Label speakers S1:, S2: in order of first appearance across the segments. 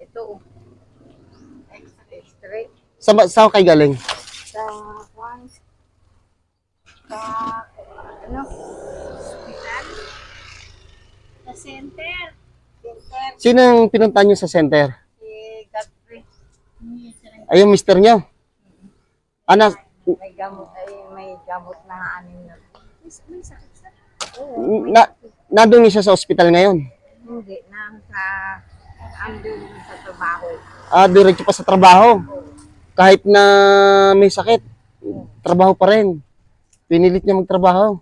S1: Ito, X-ray.
S2: Saan kayo galing?
S1: Sa, Juan, sa, ano? Hospital? Sa center. Center.
S2: Sino ang pinunta nyo sa center?
S1: Si Godfrey.
S2: Ay, yung mister nyo? Anak,
S1: May gamot na anim na. May sakit sa. Oo.
S2: nandun siya sa ospital ngayon?
S1: Hindi, andun sa trabaho.
S2: Diretso pa sa trabaho? Kahit na may sakit, trabaho pa rin. Pinilit niya magtrabaho.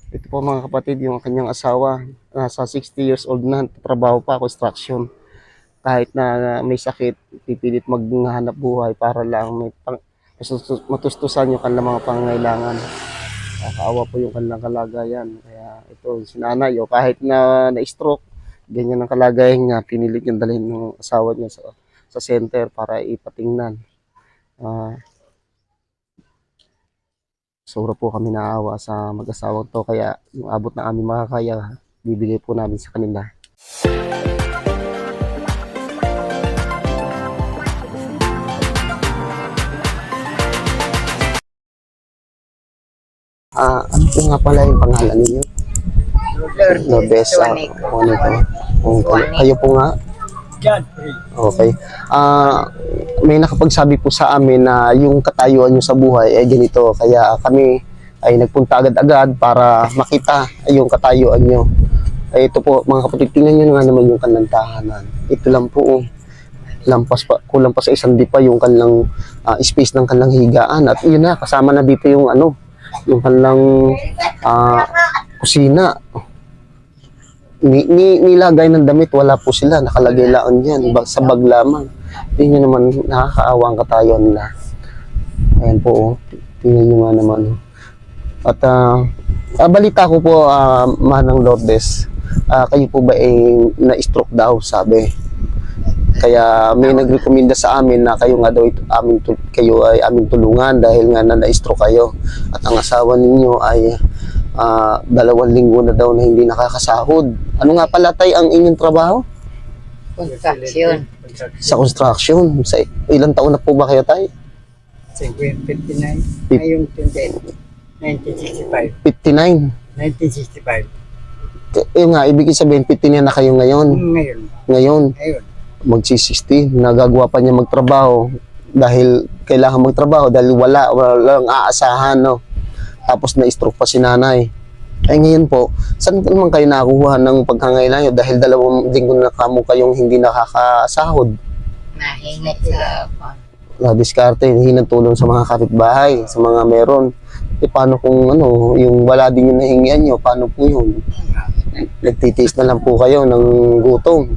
S2: Ito po mga kapatid, yung kanyang asawa, nasa 60 years old na, trabaho pa, construction. Kahit na may sakit, pipilit maghanap buhay para lang may matustusan yung kanilang mga pangangailangan. Nakakaawa po yung kanilang kalagayan. Kaya ito, si nanay, kahit na na-stroke, ganyan ang kalagayan niya, pinilit niyang dalhin ng asawa niya sa center para ipatingnan. Sobra po kami naawa sa mag-asawang to, kaya yung abot na aming makakaya, bibigay po namin sa kanila. Ano po nga pala yung pangalan ninyo? Lourdes Kayo po nga? Okay. May nakapagsabi po sa amin na yung katayuan nyo sa buhay ay ganito. Kaya kami ay nagpunta agad-agad para makita yung katayuan nyo. Ito po mga kapatid, tingnan nyo nga naman yung kanilang tahanan. Ito lang po. Kulang pa sa isang dipa yung kanilang space ng kanilang higaan. At yun na, kasama na dito yung yung kanilang kusina. Nilagay ng damit, wala po sila, nakalagay lang yan sa bag lamang. Tingnan nyo naman, nakakaawa ang katayuan nila. Ayan po, tingnan nyo nga naman. At balita ko po, Manang Lourdes, kayo po ba ay na-stroke daw, sabi. Kaya may nagrekomenda sa amin na kayo nga daw kayo ay aming tulungan dahil nga na-stroke kayo. At ang asawa ninyo ay 2 linggo na daw na hindi nakakasahod. Ano nga pala tay ang inyong trabaho?
S1: Construction.
S2: Sa construction. Sa ilang taon na po ba kayo tay?
S3: 59. Ngayong 1965.
S2: 59.
S3: 1965.
S2: Yung nga, ibig sabihin 59 na kayo ngayon. Ngayon. Magsi-60. Nagagawa pa niya magtrabaho dahil kailangan magtrabaho dahil walang aasahan, no? Tapos na-stroke pa si nanay. Ay ngayon po, saan naman kayo nakakuha ng pagkangailangan dahil 2 linggo na kamo kayong hindi nakakasahod?
S1: Nahingi sa
S2: Na-diskarte, hinang tulong sa mga kapitbahay, sa mga meron. Paano kung yung wala din yung nahingian nyo, paano po yun? Nagtitiis na lang po kayo ng gutom.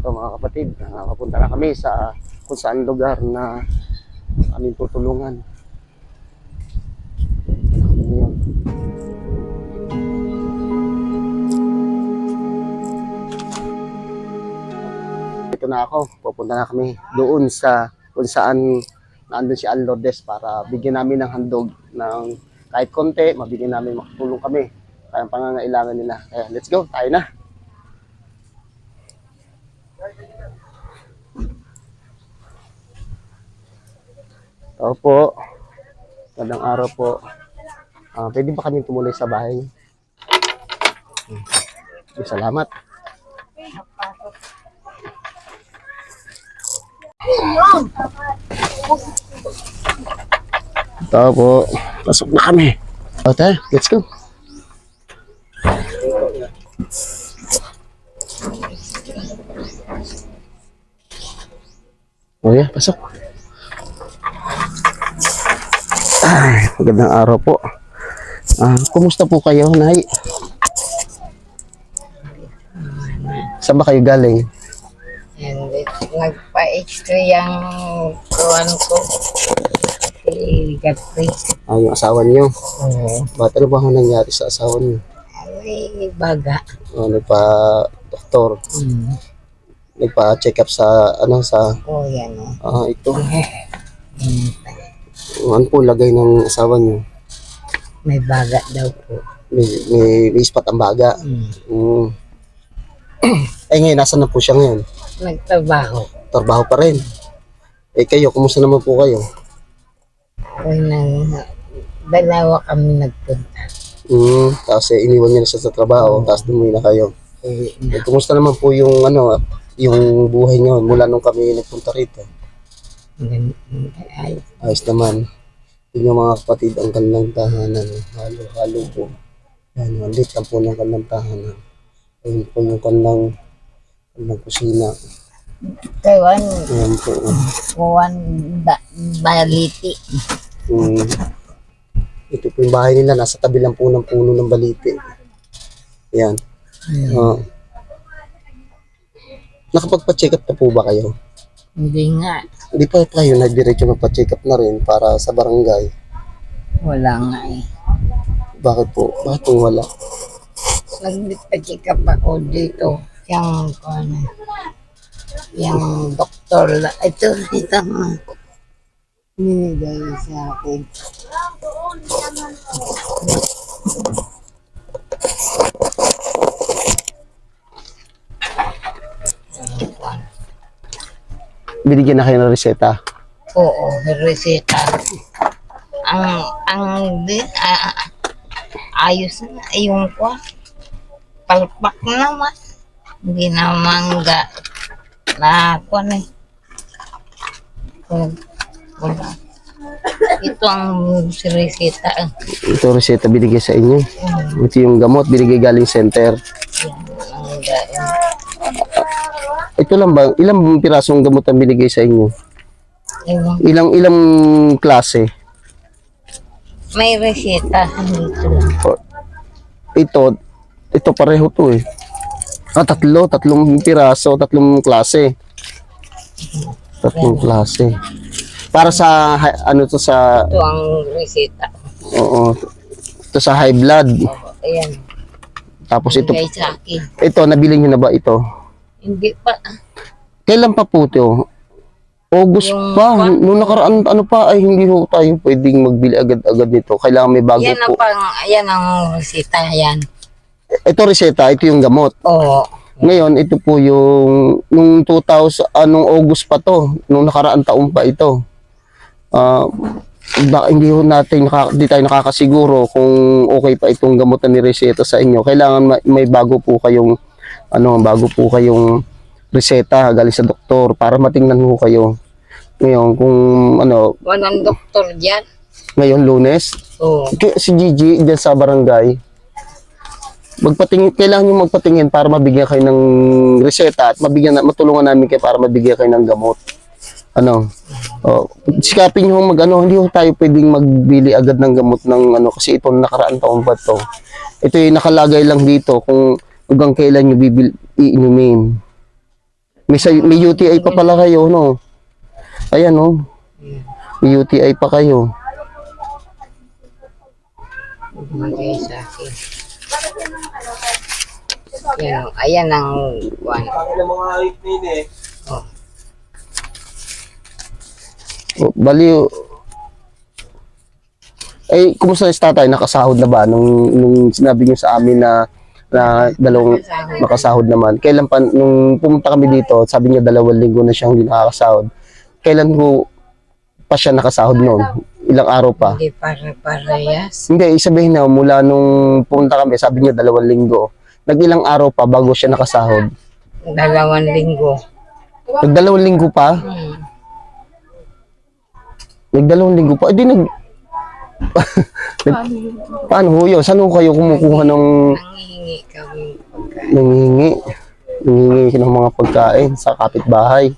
S2: So mga kapatid, papunta na kami sa kung saan lugar na aming tutulungan. Ito na ako, pupunta na kami doon sa kung saan naandun si Lourdes para bigyan namin ng handog ng Kahit konti, mabigyan namin, makatulong kami. Kaya ang pangangailangan nila. Kaya let's go, tayo na. Tao po. Magandang araw po. Pwede ba kami tumuloy sa bahay? Salamat. Tao po. Pasok na kami. Tayo, let's go. Yeah, pasok. Ay, magandang araw po. Kumusta po kayo, Nay? Saan ba kayo galing?
S1: And nagpa-extra yung kuwan ko. Si Godfrey.
S2: Yung asawa niyo.
S1: Oo.
S2: Ba't ano ba ang nangyari sa asawa niyo?
S1: Ay, baga.
S2: Nagpa-doktor. Nagpa-check up sa,
S1: Oo, yan o.
S2: ito. Ano po lagay ng asawa niyo?
S1: May baga daw po.
S2: May spot ang baga. Eh ngayon, nasa na po siya ngayon?
S1: Nagtrabaho.
S2: Trabaho pa rin. Eh kayo, kumusta naman po kayo?
S1: Dalawa kami nagpunta.
S2: Tapos iniwan niya na siya sa trabaho, tapos dumuwi na kayo. Kumusta naman po yung yung buhay niyo mula nung kami nagpunta rito? Ayos naman. Yun yung mga kapatid ang kanilang tahanan. Halo-halo po. Yan, malit lang po ng kanilang tahanan. Ayun po yung kanilang kusina.
S1: Kawan,
S2: Ayan po.
S1: baliti.
S2: Ito po yung bahay nila. Nasa tabi lang po ng puno ng baliti. Yan. Nakapagpa-check up na po ba kayo?
S1: Hindi nga.
S2: Hindi pa kayo nagdiretso magpa-check up na rin para sa barangay.
S1: Wala nga eh.
S2: Bakit po? Bakit po wala?
S1: Nagpa-check up ako dito. Yung doktor. Ito. Binigay sa akin.
S2: Binigyan na kayo ng reseta?
S1: Oo, reseta. Ayos na yung kwa. Palpak naman. Hindi naman na kwa na eh. Wala. Ito ang reseta.
S2: Ito reseta binigay sa inyo. Ito yung gamot binigay galing center. Ito lang ba? Ilang pirasong gamot ang binigay sa inyo? Ilang klase?
S1: May reseta. Dito lang.
S2: Ito pareho to eh. Tatlong piraso, tatlong klase. Tatlong klase. Para sa to sa
S1: Ito ang reseta.
S2: Oo. Ito sa high blood.
S1: Ayan.
S2: Tapos ito
S1: Bigay sa akin.
S2: ito nabili niyo na ba ito?
S1: Hindi pa.
S2: Kailan pa po ito? August
S1: Yung
S2: pa. Nung nakaraan pa ay hindi ho tayo pwedeng magbili agad-agad nito. Kailangan may bago
S1: Yan
S2: po.
S1: Yan ang reseta. Yan.
S2: Ito reseta, ito yung gamot.
S1: Oo.
S2: Ngayon, ito po yung nung 2000 nung August pa to, nung nakaraan taon pa ito. Hindi ho natin di tayo nakakasiguro kung okay pa itong gamot na nireseta sa inyo. Kailangan may bago po kayong reseta galing sa doktor para matingnan ho kayo. Ngayon kung
S1: Walang doktor dyan.
S2: ngayon Lunes,
S1: Oo.
S2: si Gigi diyan sa barangay. Kailangan nyo magpatingin para mabigyan kayo ng reseta at matulungan namin kayo para mabigyan kayo ng gamot. Sikapin nyo hindi ho tayo pwedeng magbili agad ng gamot ng kasi ito nakaraan taon pa to. Ito yung nakalagay lang dito kung hanggang kailan nyo iinumin. May UTI pa pala kayo, no? Ayan, no? May UTI pa kayo.
S1: Bigay sa akin. Yan. Ayan ang one.
S2: Bali, Eh, kumusta si tatay? Nakasahod na ba? Nung sinabi niyo sa amin na dalawang nakasahod naman. Kailan pa, nung pumunta kami dito, sabi niya 2 linggo na siyang hindi nakakasahod. Kailan po pa siya nakasahod noon? Ilang araw pa?
S1: Hindi pare-parehas.
S2: Hindi, isabihin na mula nung pumunta kami, sabi niya 2 linggo. Nag-ilang araw pa bago siya nakasahod?
S1: 2 linggo.
S2: Nag-2 linggo pa? Nag-2 linggo pa? Eh, di paano ho yun? Saan ho kayo kumukuha ng
S1: Nangihingi kami pagkain.
S2: nangihingi ng mga pagkain sa kapitbahay?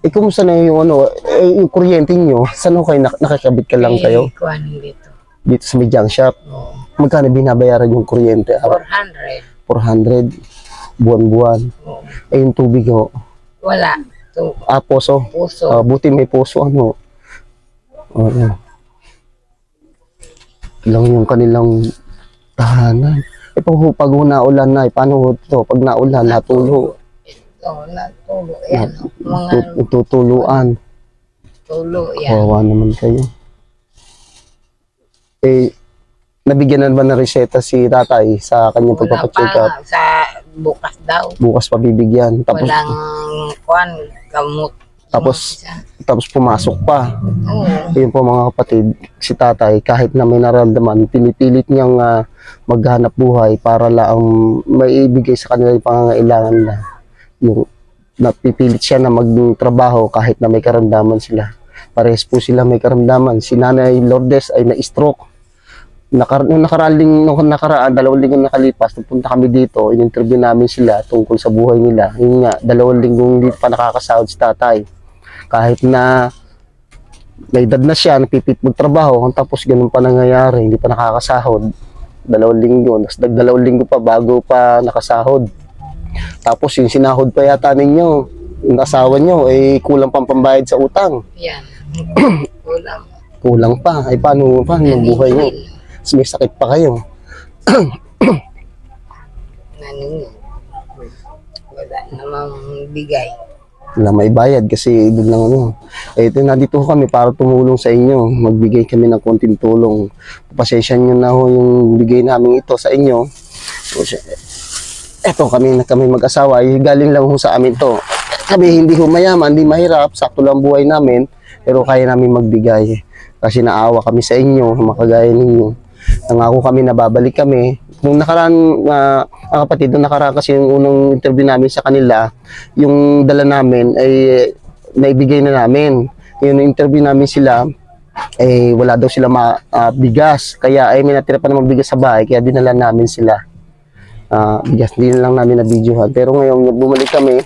S2: Eh, kumusta na yung yung kuryente nyo? Saan ho kayo nakakabit ka lang kayo?
S1: Kuhan dito.
S2: Dito sa may junk shop?
S1: Oo.
S2: Magkano binabayaran yung kuryente?
S1: 400.
S2: 400 buwan-buwan.
S1: Oo.
S2: Eh, yung tubig ho?
S1: Wala. To
S2: Poso.
S1: puso.
S2: Buti may poso, ano. Oo. Lang yung kanilang tahanan. Eh, pag naulan na, paano ho ito? Pag naulan, natulo.
S1: Oo, natulo. Yan. Mga
S2: Tutuluan.
S1: tulo. Yan.
S2: Kawawa naman kayo. Eh, nabigyan na ba ng reseta si tatay sa kanyang
S1: Wala
S2: pagpapacheck up?
S1: pa. Sa bukas daw.
S2: Bukas pa bibigyan. Tapos,
S1: Walang kuhan. Gamot.
S2: Tapos-
S1: Isa.
S2: tapos pumasok pa.
S1: Oo.
S2: Ayun po mga kapatid, si tatay kahit na may nararamdaman, pinipilit niyang maghanap buhay para lang maibigay sa kanila yung pangangailangan na. Yung napipilit siya na magtrabaho kahit na may karamdaman sila. Parehas po sila may karamdaman. Si Nanay Lourdes ay na-stroke. Nung nakaraan, 2 linggo nakalipas, nagpunta kami dito, in-interview namin sila tungkol sa buhay nila. Yun nga, 2 linggo hindi pa nakakasahod si tatay. Kahit na may edad na siya, napipit magtrabaho, tapos ganun pa nangyayari, hindi pa nakakasahod. 2 linggo, tapos 2 linggo pa bago pa nakasahod. Tapos yung sinahod pa yata ninyo, yung asawa nyo, eh kulang pang pambayad sa utang.
S1: Yan. Kulang.
S2: Kulang pa. Ay paano yung buhay nyo? Mas may sakit pa kayo.
S1: Naningil. Wala namang bigay.
S2: Wala may bayad kasi doon lang ano. Eh, nandito kami para tumulong sa inyo. Magbigay kami ng konting tulong. Pasensya nyo na ho yung bigay namin ito sa inyo. Eto kami mag-asawa. Galing lang ho sa amin to. Kami hindi ho mayaman, hindi mahirap. Sakto lang buhay namin. Pero kaya namin magbigay. Kasi naawa kami sa inyo, makagaya ninyo. Nangako kami na babalik kami. Nung nakaraan, ang kapatid, nung nakaraan kasi yung unang interview namin sa kanila, yung dala namin ay naibigay na namin. Yung interview namin sila, eh wala daw sila bigas. Kaya ay may natira pa naman bigas sa bahay, kaya dinala namin sila. Bigas, hindi na lang namin na-videohan. Pero ngayon, bumalik kami,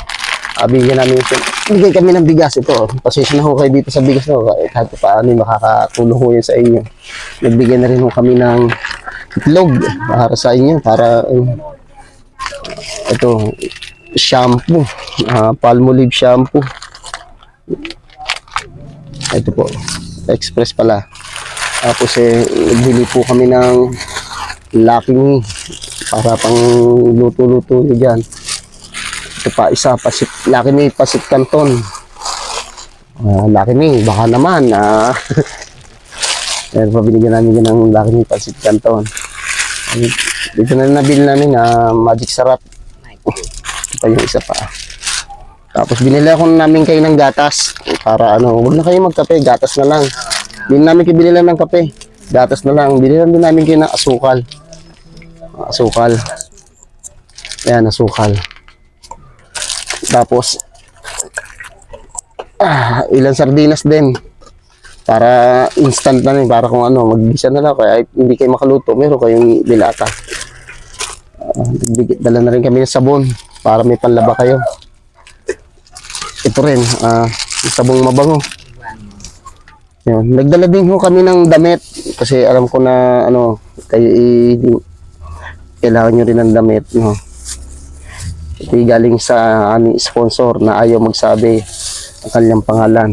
S2: bigay kami ng bigas ito. Pasensya na ho kayo dito sa bigas no. Kahit paano makakatulong ho yan sa inyo. Nagbigay na rin ho kami ng itlog para sa inyo. Para ito, shampoo. Palmolive shampoo. Ito po. Express pala. Tapos nagbili po kami ng Lucky Me para pang luto-luto nyo dyan. Ito pa isa, Lucky Me Pasit Canton. Lucky Me, baka naman. Pero binigyan namin yan ng Lucky Me Pasit Canton. Dito na nabili namin Magic Sarap. Ito pa yung isa pa. Tapos binili ako namin kayo ng gatas. Para huwag na kayo magkape, gatas na lang. Hindi namin kayo binili ng kape. Gatas na lang. Binili din namin kayo ng asukal. Asukal. Ayan, asukal. Tapos, ilang sardinas din. Para instant na rin. Para kung mag-gisa na lang. Kaya hindi kayo makaluto. Meron kayong dilata. Dala na rin kami ng sabon. Para may panlaba kayo. Ito rin. Sabong mabango. Yun. Nagdala din ho kami ng damit. Kasi alam ko na kayo kailangan nyo rin ng damit. No? Ito galing sa aming sponsor na ayaw magsabi ang kanyang pangalan.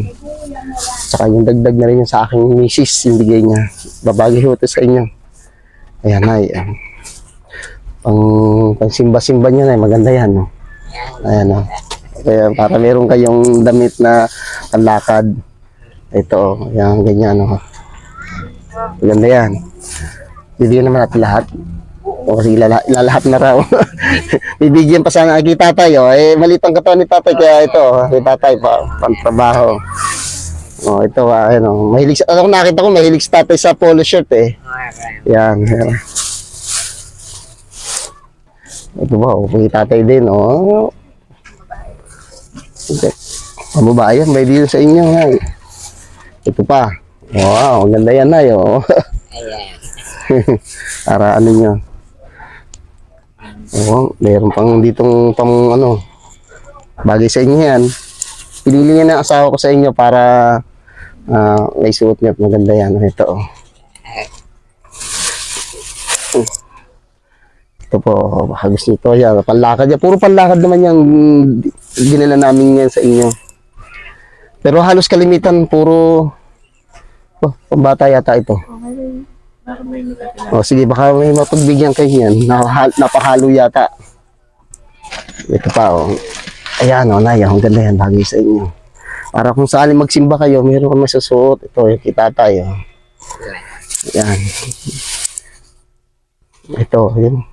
S2: Saka yung dagdag na rin yung sa aking misis, yung bigay niya. Babagi ho ito sa inyo. Ayan ay. Pang simba-simba niya na, maganda yan. No? Ayan o. Kaya para meron kayong damit na panlakad. Ito, yan, ganyan. No? Maganda yan. Bibigyan naman natin lahat. O kasi ilalahat na raw. Bibigyan pa sana kay tatay. Oh. Eh, maliit ang katawan ni tatay. Kaya ito, kay tatay pa, pantrabaho. Oh, ito, ano, mahilig sa, ano, nakita ko, mahilig sa tatay sa polo shirt eh. Yan. Ito ba, oh, kay tatay din, oh. Okay. Mababayan, may dito sa inyo, ha. Ito pa. Wow, ang ganda yan, na, oh.
S1: Ayan.
S2: Para ano nyo. Oo, meron pang ditong pang ano, bagay sa inyo yan. Pinili niya na asawa ko sa inyo para may suot niya. Maganda yan. Ito, oh. Ito po, baka gusto nito yan. Panlakad yan. Puro panlakad naman yan. Ginala namin yan sa inyo. Pero halos kalimitan, puro pambata yata ito. O sige, baka may mapagbigyan kayo yan. Napahalo yata. Ito pa, oh. Ayan, oh, Nay, ang ganda yan, bagay sa inyo. Para kung saan magsimba kayo, meron kang masusuot. Ito, yung kita tayo. Ayan. Ito, yun.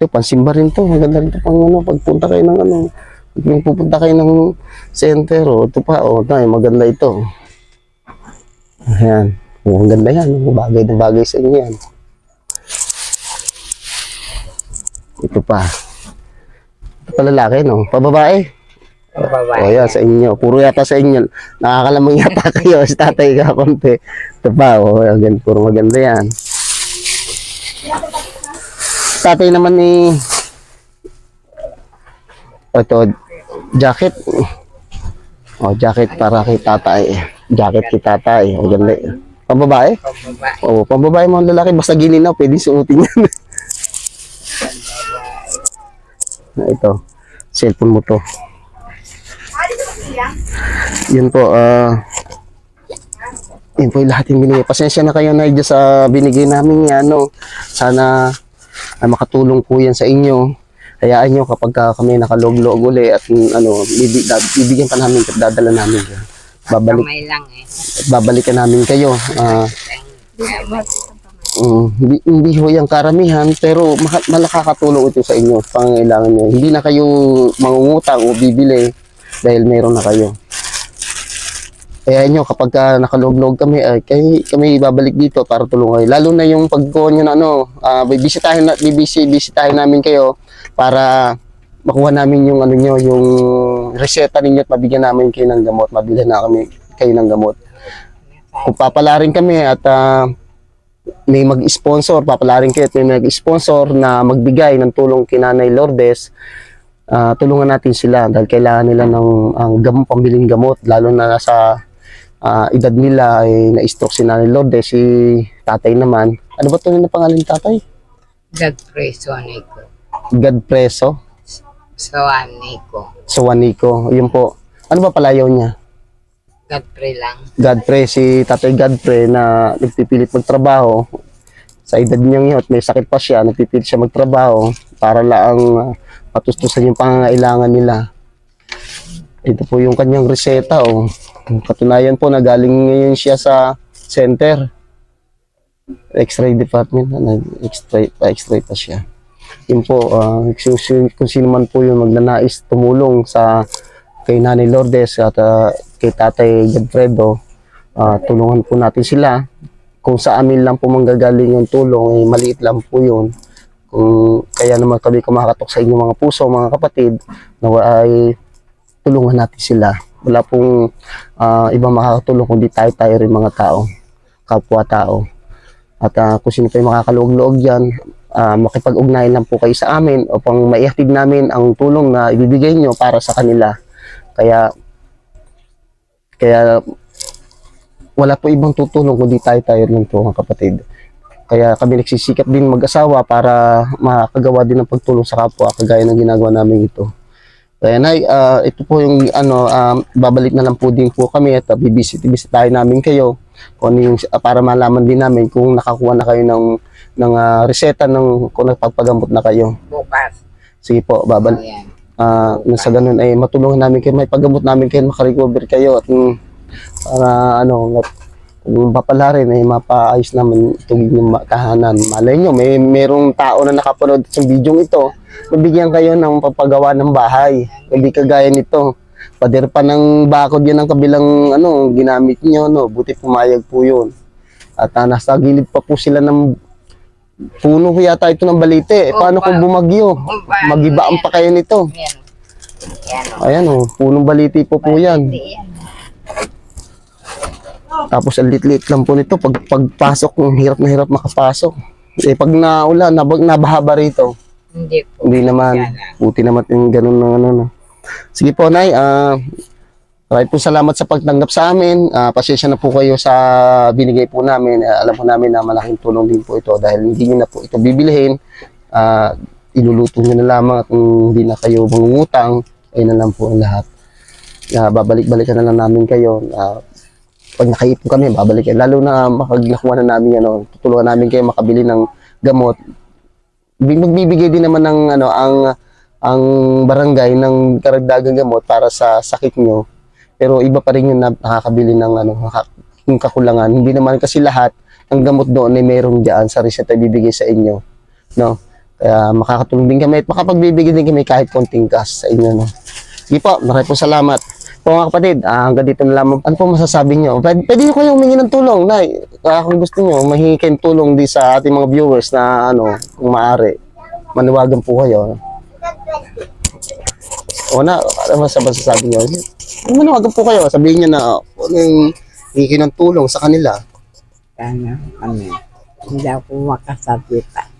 S2: Ito, pansimba rin to. Maganda rin to pang ano, pagpunta kayo ng ano. Pag pupunta kayo ng center, oh. Ito pa, oh, Nay, maganda ito. Ayan. Oh, ang ganda yan. Bagay na bagay sa inyo yan. Ito pa. Ito pa lalaki, no? Pababae.
S1: Babae.
S2: O yan, sa inyo. Puro yata sa inyo. Nakakalamang yata kayo. Sa tatay ka konti. Ito pa, o. Puro maganda yan. Tatay naman ni... Ito, jacket. O, jacket para kay tatay. Jacket kay tatay. O, ganda. Pambabae?
S1: Babae.
S2: O, pambabae mo ang lalaki. Basta gininaw, pwede suotin yan. Ito, cellphone mo to. Yun po, yun po yung lahat yung binigay. Pasensya na kayo na sa binigay namin yan, no? Sana makatulong po yan sa inyo. Hayaan nyo kapag kami nakalog-log uli at bibigyan pa namin at dadala namin.
S1: Kamay lang eh.
S2: Babalikan namin kayo. Hindi ho yung karamihan, pero malakakatulong ito sa inyo, pangailangan nyo. Hindi na kayo mangungutang o bibili dahil meron na kayo. Kaya nyo, kapag nakalog-log kami, kami babalik dito para tulungan kayo. Lalo na yung pagkuha nyo na bibisitahin namin kayo para makuha namin yung yung reseta ninyo at mabigyan namin kayo ng gamot, mabilhan na kami kayo ng gamot. Kung papalarin kami at may mag-sponsor, papalarin kayo at may mag-sponsor na magbigay ng tulong kay Nanay Lourdes, tulungan natin sila dahil kailangan nila ng pambiling gamot, lalo na sa edad nila ay na-stroke si Nanay Lourdes, si tatay naman. Ano ba ito yung pangalan ni tatay?
S1: God preso Nico.
S2: God preso?
S1: Soan Nico.
S2: Suwanico, yun po. Ano ba palayaw niya?
S1: God pre lang.
S2: Godfrey, si Tatay Godfrey na nagpipilit magtrabaho. Sa edad niya ngayon at may sakit pa siya, nagpipilit siya magtrabaho para lang patustusan yung pangangailangan nila. Ito po yung kanyang reseta. Oh. Katunayan po na galing ngayon siya sa center. X-ray department. X-ray pa siya. Yun po, kung sino man po yung magnanais tumulong kay Nanay Lourdes at kay Tatay Godfredo, tulungan po natin sila. Kung sa amin lang po manggagaling yung tulong, maliit lang po yun. Kaya naman kami kumakatok sa inyong mga puso, mga kapatid, na ay tulungan natin sila. Wala pong ibang makakatulong kundi tayo rin mga tao, kapwa-tao. At kung sino pa yung makakaluog-luog dyan, makipag-ugnayan lang po kayo sa amin upang maihatid namin ang tulong na ibibigay nyo para sa kanila. Kaya wala po ibang tutulong kundi tayo lang po mga kapatid. Kaya kami nagsisikap din mag-asawa para makagawa din ng pagtulong sa kapwa kagaya ng ginagawa namin ito. Kaya Nay, ito po yung babalik na lang po din po kami at bibisitahin namin kayo para malaman din namin kung nakakuha na kayo ng reseta kung nagpapagamot na kayo.
S1: Bukas.
S2: Sige po, babalik.
S1: Ayan.
S2: Sa ganun ay matulungan namin kayo, may paggamot namin kayo, makarecover kayo at para Kung papala rin, ay mapaayos naman itong inyong kahanan. Malay nyo, merong tao na nakapanood sa video ito, mabigyan kayo ng papagawa ng bahay. Hindi kagaya nito. Pader pa ng bakod yan ang kabilang ginamit nyo, no? Buti pumayag po yun. At nasa gilid pa po sila ng puno ko yata ito ng balite. Paano kung bumagyo? Magibaan pa kayo nito.
S1: Yan. Yan o.
S2: Ayan punong baliti po yan.
S1: Hindi yan.
S2: Tapos ang lit-lit lang po nito. Pagpasok, hirap na hirap makapasok. Pag naulan, nabaha ba rito?
S1: Hindi po.
S2: Hindi naman. Buti naman yung ganun ng no. Sige po, Nay. Maraming po salamat sa pagtanggap sa amin. Pasensya na po kayo sa binigay po namin. Alam po namin na malaking tulong din po ito dahil hindi nyo na po ito bibilihin. Iluluto nyo na lamang at hindi na kayo mangungutang. Ayun na lang po ang lahat. Babalik-balikan na lang namin kayo. Pag nakaipon kami, babalikan. Lalo na makaglakuha na namin, tutulungan namin kayo makabili ng gamot. Magbibigay din naman ng ang barangay ng karagdagang gamot para sa sakit nyo. Pero iba pa rin yung nakakabili ng yung kakulangan. Hindi naman kasi lahat ng gamot doon ay meron diyan sa reseta ibibigay sa inyo. No? Kaya makakatulong din kami at makapagbibigay din kami kahit konting cash sa inyo. No? Sige po, maraming po salamat. Po mga kapatid, hanggang dito na lamang. Ano po masasabi nyo? Pwede nyo kayong humingi ng tulong, Nay. Kung gusto nyo, mahingi kayong tulong di sa ating mga viewers na kung maaari. Maniwagan po kayo. O na, ano masasabi nyo? Maniwagan po kayo. Sabihin nyo na hihingi ng tulong sa kanila.
S3: Sana hindi ako makasabita.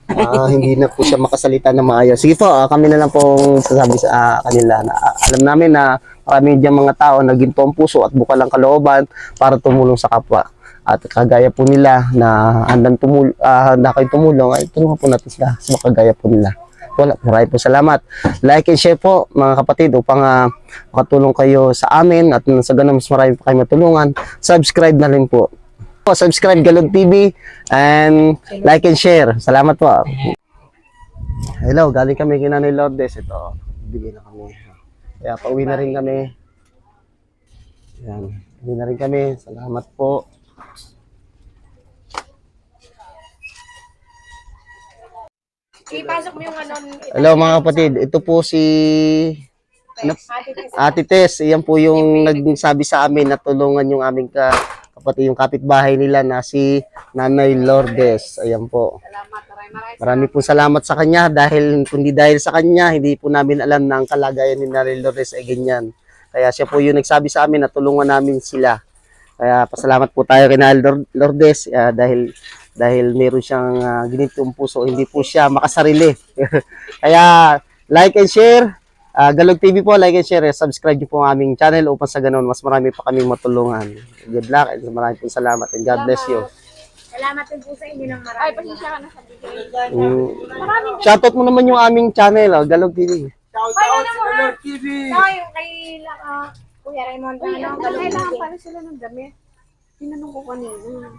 S2: Hindi na po siya makasalita na maayos. Sige po, kami na lang pong sasabi sa kanila na alam namin na marami diyang mga tao na ginto ang puso at bukal ang kalooban para tumulong sa kapwa. At kagaya po nila na handang handa kayo tumulong, ay tulungan po natin sila sa kagaya po nila. Wala, maraming po salamat. Like and share po mga kapatid upang makatulong kayo sa amin at sa ganun mas marami pa kayo matulungan. Subscribe na rin po. Subscribe Galog TV and like and share. Salamat po. Hello, galing kami kina ni Lourdes. Ito, bigay na kami. Kaya pauwi na rin kami. Yan, pauwi na rin kami. Salamat po.
S4: Ipasok mo yung
S2: Hello mga kapatid, ito po si Ate Tess. Iyan po yung nagsabi sa amin na tulungan yung aming kapatid, yung kapitbahay nila na si Nanay Lourdes. Ayan po. Marami po salamat sa kanya dahil kundi dahil sa kanya, hindi po namin alam na ang kalagayan ni Nanay Lourdes ay ganyan. Kaya siya po yung nagsabi sa amin na tulungan namin sila. Kaya pasalamat po tayo kay Nanay Lourdes dahil meron siyang ginitong puso, hindi po siya makasarili. Kaya like and share, Galog TV po, like and share, subscribe niyo po ang aming channel upang sa ganun mas marami pa kaming matulungan. Good luck and maraming po salamat and God bless you.
S4: Salamat din po sa inyo ng marami. Ay, pasensya ka na sa bigay.
S2: Shoutout mo naman yung aming channel, Galog TV.
S4: Shoutout sa Galog TV! Yung kay Kuya Raymond. Kailangan pala sila ng damit. Tinanong ko kanina.